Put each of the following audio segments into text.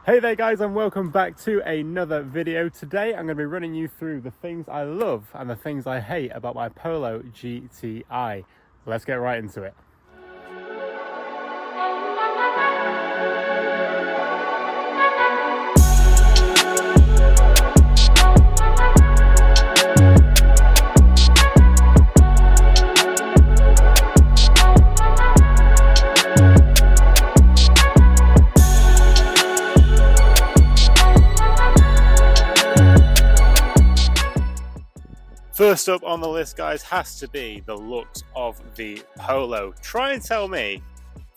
Hey there guys, and welcome back to another video. Today I'm going to be running you through the things I love and the things I hate about my Polo GTI. Let's get right into it. First up on the list, guys, has to be the looks of the Polo. Try and tell me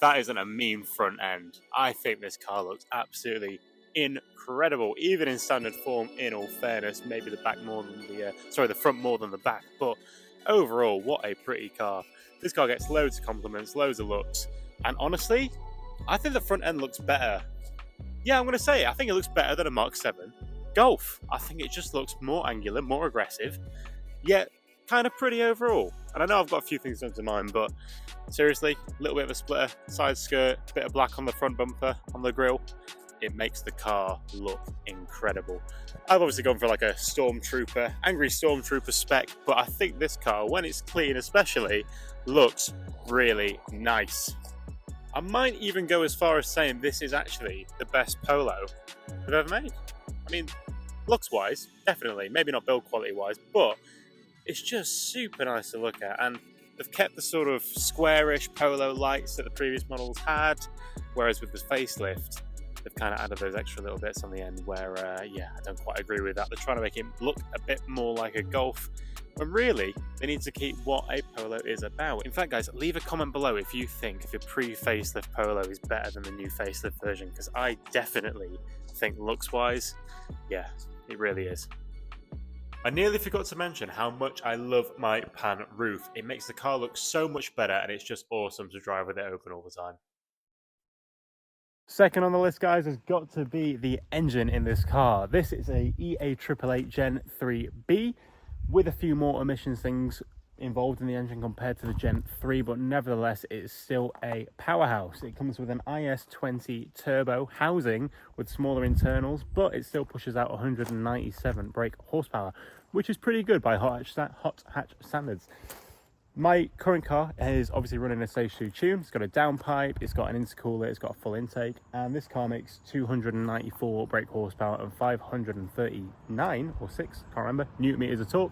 that isn't a mean front end. I think this car looks absolutely incredible, even in standard form, in all fairness. Maybe the back more than the front more than the back, but overall, what a pretty car. This car gets loads of compliments, loads of looks, and honestly, I think the front end looks better. Yeah, I'm going to say it. I think it looks better than a Mark 7 Golf. I think it just looks more angular, more aggressive, yet kind of pretty overall. And I know I've got a few things done to mine, but seriously, a little bit of a splitter, side skirt, bit of black on the front bumper, on the grille. It makes the car look incredible. I've obviously gone for like a Stormtrooper, angry Stormtrooper spec, but I think this car, when it's clean especially, looks really nice. I might even go as far as saying this is actually the best Polo I've ever made. I mean, looks wise, definitely, maybe not build quality wise, but it's just super nice to look at, and they've kept the sort of squarish Polo lights that the previous models had, whereas with the facelift, they've kind of added those extra little bits on the end where, yeah, I don't quite agree with that. They're trying to make it look a bit more like a Golf, when really, they need to keep what a Polo is about. In fact, guys, leave a comment below if you think your pre-facelift Polo is better than the new facelift version, because I definitely think looks-wise, yeah, it really is. I nearly forgot to mention how much I love my pan roof. It makes the car look so much better, and it's just awesome to drive with it open all the time. Second on the list, guys, has got to be the engine in this car. This is a EA888 Gen 3B with a few more emissions things involved in the engine compared to the Gen 3, but nevertheless it's still a powerhouse. It comes with an IS20 turbo housing with smaller internals, but it still pushes out 197 brake horsepower, which is pretty good by hot hatch standards. My current car is obviously running a Stage 2 tune. It's got a downpipe, it's got an intercooler, it's got a full intake, and this car makes 294 brake horsepower and 539 or 6, can't remember, newton meters of torque,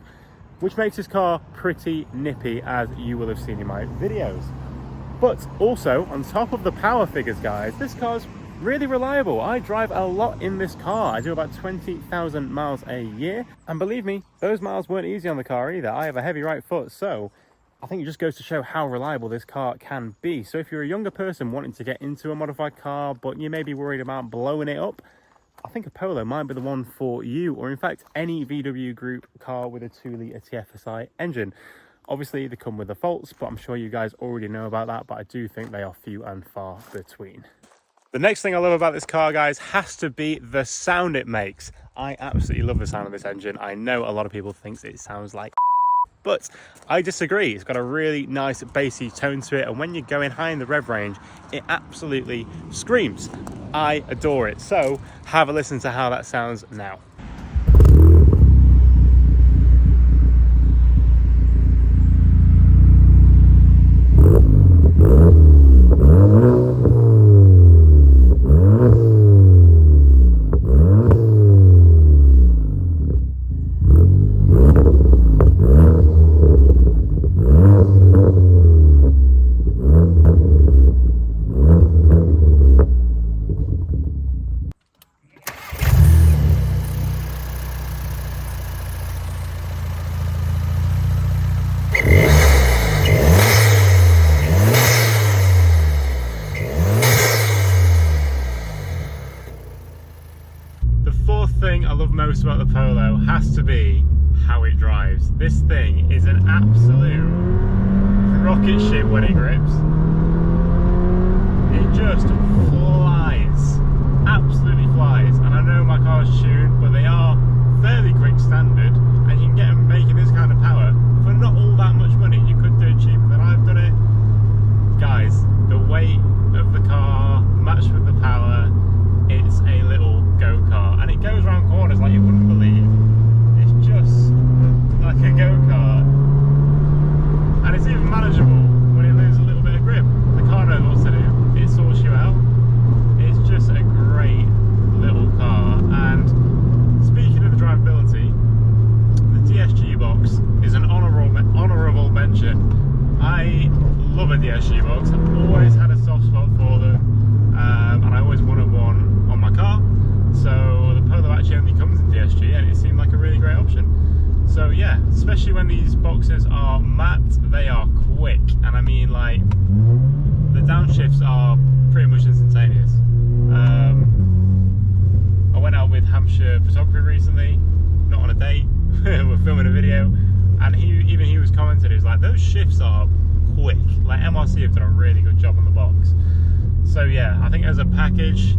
which makes this car pretty nippy, as you will have seen in my videos. But also, on top of the power figures, guys, this car's really reliable. I drive a lot in this car. I do about 20,000 miles a year, and believe me, those miles weren't easy on the car either. I have a heavy right foot, so I think it just goes to show how reliable this car can be. So if you're a younger person wanting to get into a modified car, but you may be worried about blowing it up, I think a Polo might be the one for you, or in fact any VW Group car with a 2-litre TFSI engine. Obviously they come with the faults, but I'm sure you guys already know about that, but I do think they are few and far between. The next thing I love about this car, guys, has to be the sound it makes. I absolutely love the sound of this engine. I know a lot of people think it sounds like but I disagree. It's got a really nice bassy tone to it, and when you're going high in the rev range, it absolutely screams. I adore it. So have a listen to how that sounds now. Thing I love most about the Polo has to be how it drives. This thing is an absolute rocket ship when it grips. It just flies, absolutely flies. And I know my car's tuned, but they are fairly quick standard, and you can get them making this kind of power for not all that much money. You could do it cheaper than I've done it. Guys, the weight of the car matched with the power, it's a little when these boxes are matte, they are quick, and I mean, like, the downshifts are pretty much instantaneous. I went out with Hampshire Photography recently, not on a date, we're filming a video, and he was commenting, he was like, those shifts are quick. Like, MRC have done a really good job on the box. So yeah, I think as a package,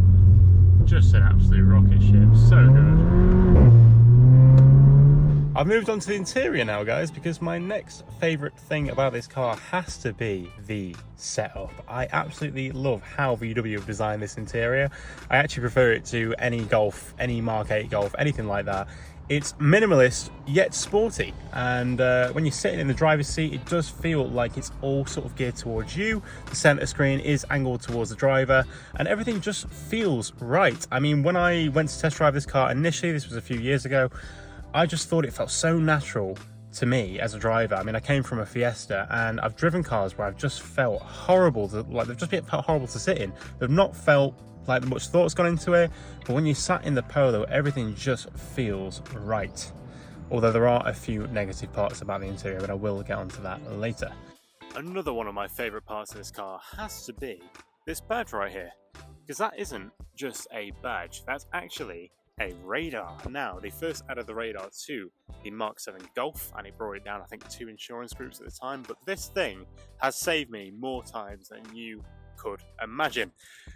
just an absolute rocket ship, so good. I've moved on to the interior now, guys, because my next favourite thing about this car has to be the setup. I absolutely love how VW have designed this interior. I actually prefer it to any Golf, any Mark 8 Golf, anything like that. It's minimalist yet sporty, and when you're sitting in the driver's seat, it does feel like it's all sort of geared towards you. The center screen is angled towards the driver, and everything just feels right. I mean, when I went to test drive this car initially, this was a few years ago, I just thought it felt so natural to me as a driver. I mean, I came from a Fiesta, and I've driven cars where I've just felt horrible they've just felt horrible to sit in. They've not felt like much thought's gone into it, but when you sat in the Polo, everything just feels right. Although there are a few negative parts about the interior, but I will get onto that later. Another one of my favourite parts of this car has to be this badge right here, because that isn't just a badge, that's actually a radar. Now, they first added the radar to the Mark 7 Golf, and it brought it down, I think, 2 insurance groups at the time, but this thing has saved me more times than you could imagine.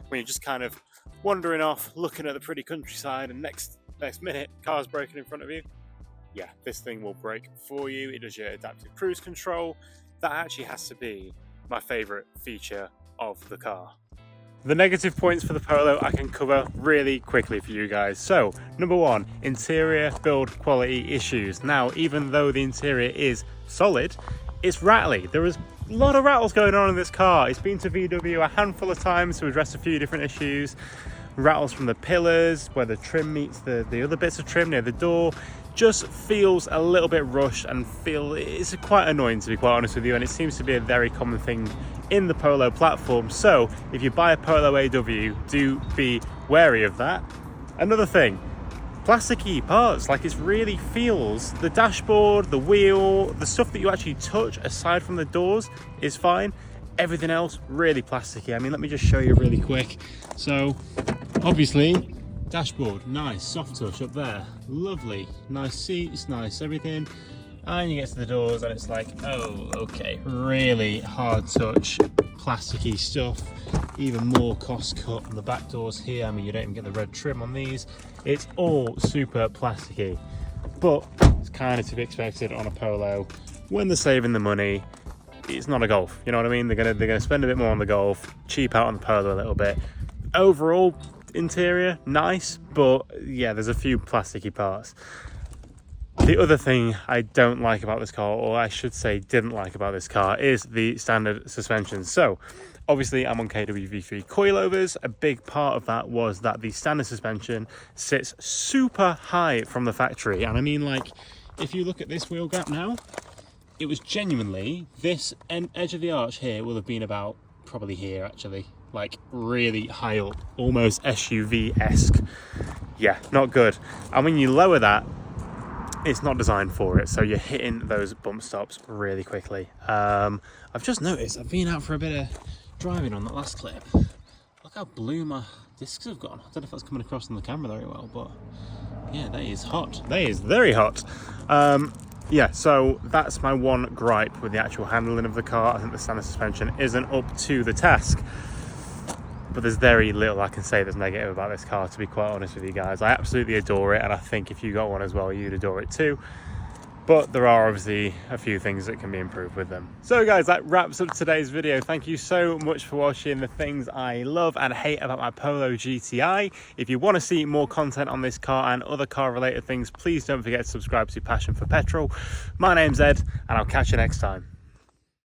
When you're just kind of wandering off, looking at the pretty countryside, and next minute, car's braking in front of you. Yeah, this thing will brake for you. It does your adaptive cruise control. That actually has to be my favourite feature of the car. The negative points for the Polo I can cover really quickly for you guys. So, number 1, interior build quality issues. Now, even though the interior is solid, it's rattly. There is a lot of rattles going on in this car. It's been to VW a handful of times to address a few different issues. Rattles from the pillars, where the trim meets the other bits of trim near the door. Just feels a little bit rushed, and it's quite annoying, to be quite honest with you, and it seems to be a very common thing in the Polo platform. So if you buy a Polo AW, do be wary of that. Another thing, plasticky parts, like it really feels, the dashboard, the wheel, the stuff that you actually touch aside from the doors is fine. Everything else really plasticky. I mean, let me just show you really quick. So obviously dashboard, nice soft touch up there, lovely, nice seats, nice everything, and you get to the doors and it's like, oh okay, really hard touch, plasticky stuff. Even more cost cut on the back doors here. I mean, you don't even get the red trim on these. It's all super plasticky, but it's kind of to be expected on a Polo when they're saving the money. It's not a Golf, you know what I mean? They're gonna spend a bit more on the Golf, cheap out on the Polo a little bit. Overall interior nice, but yeah, there's a few plasticky parts. The other thing I don't like about this car, or I should say didn't like about this car, is the standard suspension. So obviously I'm on KWV3 coilovers. A big part of that was that the standard suspension sits super high from the factory, and I mean, like, if you look at this wheel gap now, it was genuinely, this edge of the arch here will have been about probably here actually, like really high up, almost SUV-esque. Yeah, not good. And when you lower that, it's not designed for it, so you're hitting those bump stops really quickly. I've just noticed, I've been out for a bit of driving on that last clip. Look how blue my discs have gone. I don't know if that's coming across on the camera very well, but yeah, that is hot. That is very hot. Yeah, so that's my one gripe with the actual handling of the car. I think the standard suspension isn't up to the task. But there's very little I can say that's negative about this car, to be quite honest with you guys. I absolutely adore it, and I think if you got one as well, you'd adore it too. But there are obviously a few things that can be improved with them. So guys, that wraps up today's video. Thank you so much for watching the things I love and hate about my Polo GTI. If you want to see more content on this car and other car related things, please don't forget to subscribe to Passion for Petrol. My name's Ed, and I'll catch you next time.